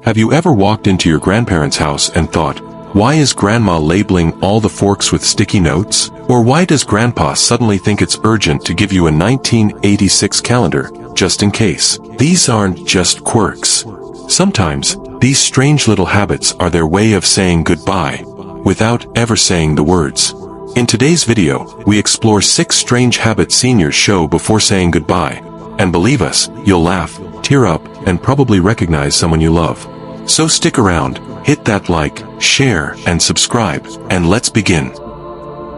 Have you ever walked into your grandparents' house and thought, why is grandma labeling all the forks with sticky notes? Or why does grandpa suddenly think it's urgent to give you a 1986 calendar, just in case? These aren't just quirks. Sometimes, these strange little habits are their way of saying goodbye, without ever saying the words. In today's video, we explore 6 strange habits seniors show before saying goodbye. And believe us, you'll laugh, tear up, and probably recognize someone you love. So stick around, hit that like, share, and subscribe, and let's begin.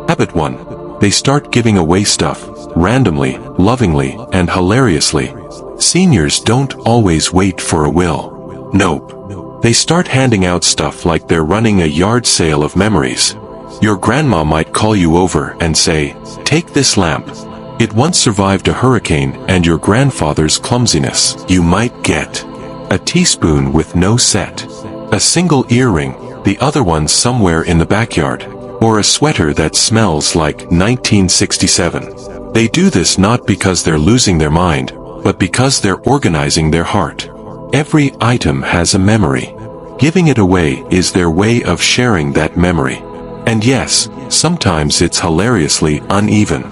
Habit 1. They start giving away stuff, randomly, lovingly, and hilariously. Seniors don't always wait for a will. Nope. They start handing out stuff like they're running a yard sale of memories. Your grandma might call you over and say, "Take this lamp. It once survived a hurricane and your grandfather's clumsiness." You might get a teaspoon with no set, a single earring, the other one somewhere in the backyard, or a sweater that smells like 1967. They do this not because they're losing their mind, but because they're organizing their heart. Every item has a memory. Giving it away is their way of sharing that memory. And yes, sometimes it's hilariously uneven.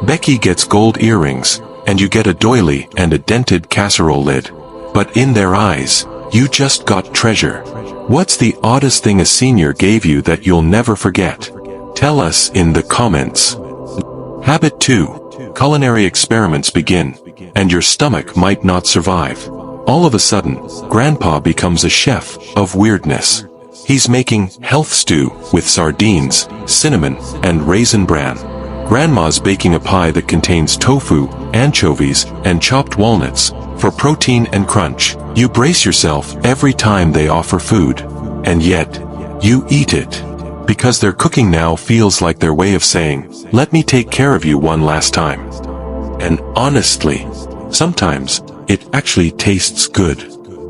Becky gets gold earrings, and you get a doily and a dented casserole lid. But in their eyes, you just got treasure. What's the oddest thing a senior gave you that you'll never forget? Tell us in the comments. Habit 2. Culinary experiments begin, and your stomach might not survive. All of a sudden, Grandpa becomes a chef of weirdness. He's making health stew with sardines, cinnamon, and raisin bran. Grandma's baking a pie that contains tofu, anchovies, and chopped walnuts, for protein and crunch. You brace yourself every time they offer food. And yet, you eat it. Because their cooking now feels like their way of saying, "Let me take care of you one last time." And honestly, sometimes, it actually tastes good.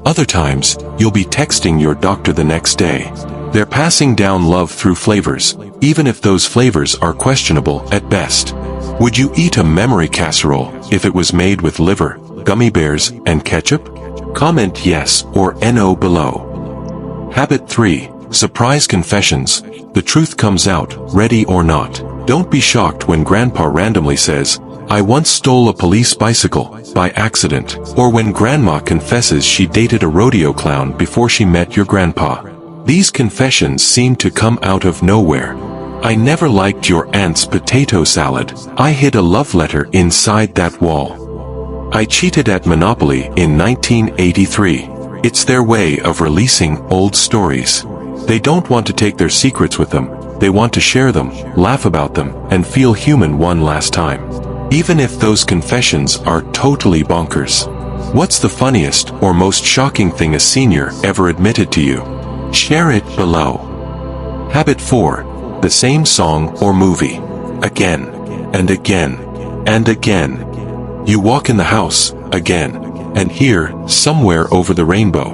Other times, you'll be texting your doctor the next day. They're passing down love through flavors, even if those flavors are questionable at best. Would you eat a memory casserole if it was made with liver, gummy bears, and ketchup? Comment yes or no below. Habit 3. Surprise confessions. The truth comes out, ready or not. Don't be shocked when Grandpa randomly says, "I once stole a police bicycle, by accident." Or when Grandma confesses she dated a rodeo clown before she met your grandpa. These confessions seem to come out of nowhere. "I never liked your aunt's potato salad. I hid a love letter inside that wall. I cheated at Monopoly in 1983. It's their way of releasing old stories. They don't want to take their secrets with them. They want to share them, laugh about them, and feel human one last time. Even if those confessions are totally bonkers. What's the funniest or most shocking thing a senior ever admitted to you? Share it below. Habit 4. The same song or movie. Again, and again, and again. You walk in the house, again, and hear, "Somewhere Over the Rainbow."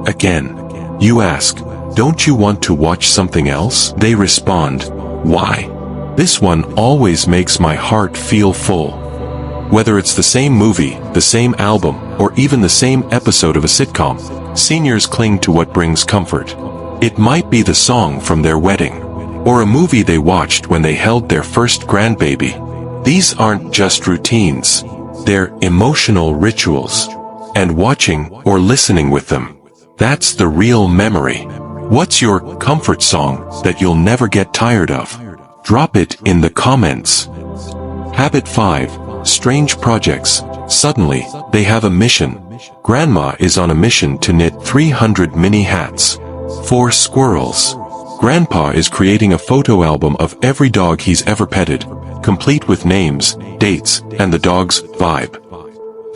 Again. You ask, "Don't you want to watch something else?" They respond, "Why? This one always makes my heart feel full." Whether it's the same movie, the same album, or even the same episode of a sitcom, seniors cling to what brings comfort. It might be the song from their wedding, or a movie they watched when they held their first grandbaby. These aren't just routines. They're emotional rituals. And watching or listening with them, that's the real memory. What's your comfort song that you'll never get tired of? Drop it in the comments. Habit 5. Strange projects. Suddenly, they have a mission. Grandma is on a mission to knit 300 mini hats for squirrels. Grandpa is creating a photo album of every dog he's ever petted, complete with names, dates, and the dog's vibe.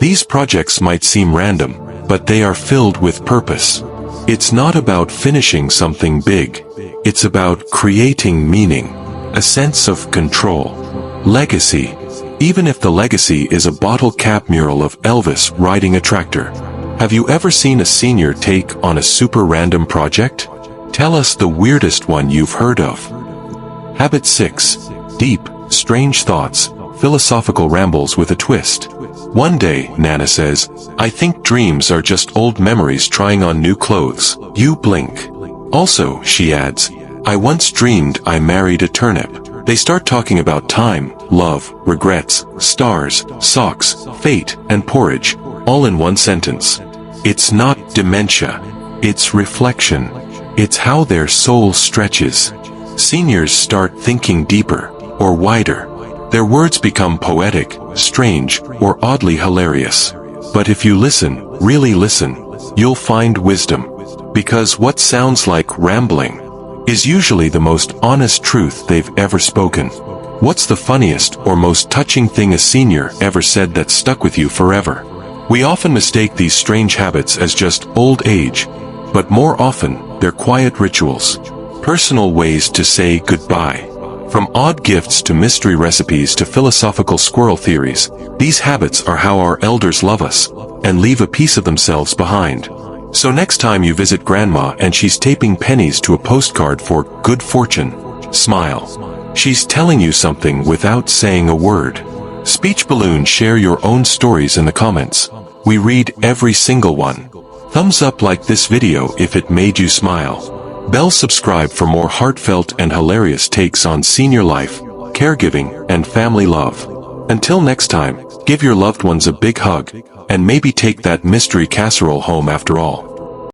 These projects might seem random, but they are filled with purpose. It's not about finishing something big. It's about creating meaning, a sense of control, legacy. Even if the legacy is a bottle cap mural of Elvis riding a tractor. Have you ever seen a senior take on a super random project? Tell us the weirdest one you've heard of. Habit 6. Deep, strange thoughts, philosophical rambles with a twist. One day, Nana says, I think dreams are just old memories trying on new clothes. You blink. Also, she adds, I once dreamed I married a turnip. They start talking about time, love, regrets, stars, socks, fate, and porridge, all in one sentence. It's not dementia. It's reflection. It's how their soul stretches. Seniors start thinking deeper, or wider. Their words become poetic, strange, or oddly hilarious. But if you listen, really listen, you'll find wisdom. Because what sounds like rambling is usually the most honest truth they've ever spoken. What's the funniest or most touching thing a senior ever said that stuck with you forever? We often mistake these strange habits as just old age, but more often, they're quiet rituals. Personal ways to say goodbye. From odd gifts to mystery recipes to philosophical squirrel theories, these habits are how our elders love us and leave a piece of themselves behind. So next time you visit Grandma and she's taping pennies to a postcard for good fortune, smile. She's telling you something without saying a word. Speech Balloon, share your own stories in the comments. We read every single one. Thumbs up like this video if it made you smile. Bell subscribe for more heartfelt and hilarious takes on senior life, caregiving, and family love. Until next time, give your loved ones a big hug, and maybe take that mystery casserole home after all.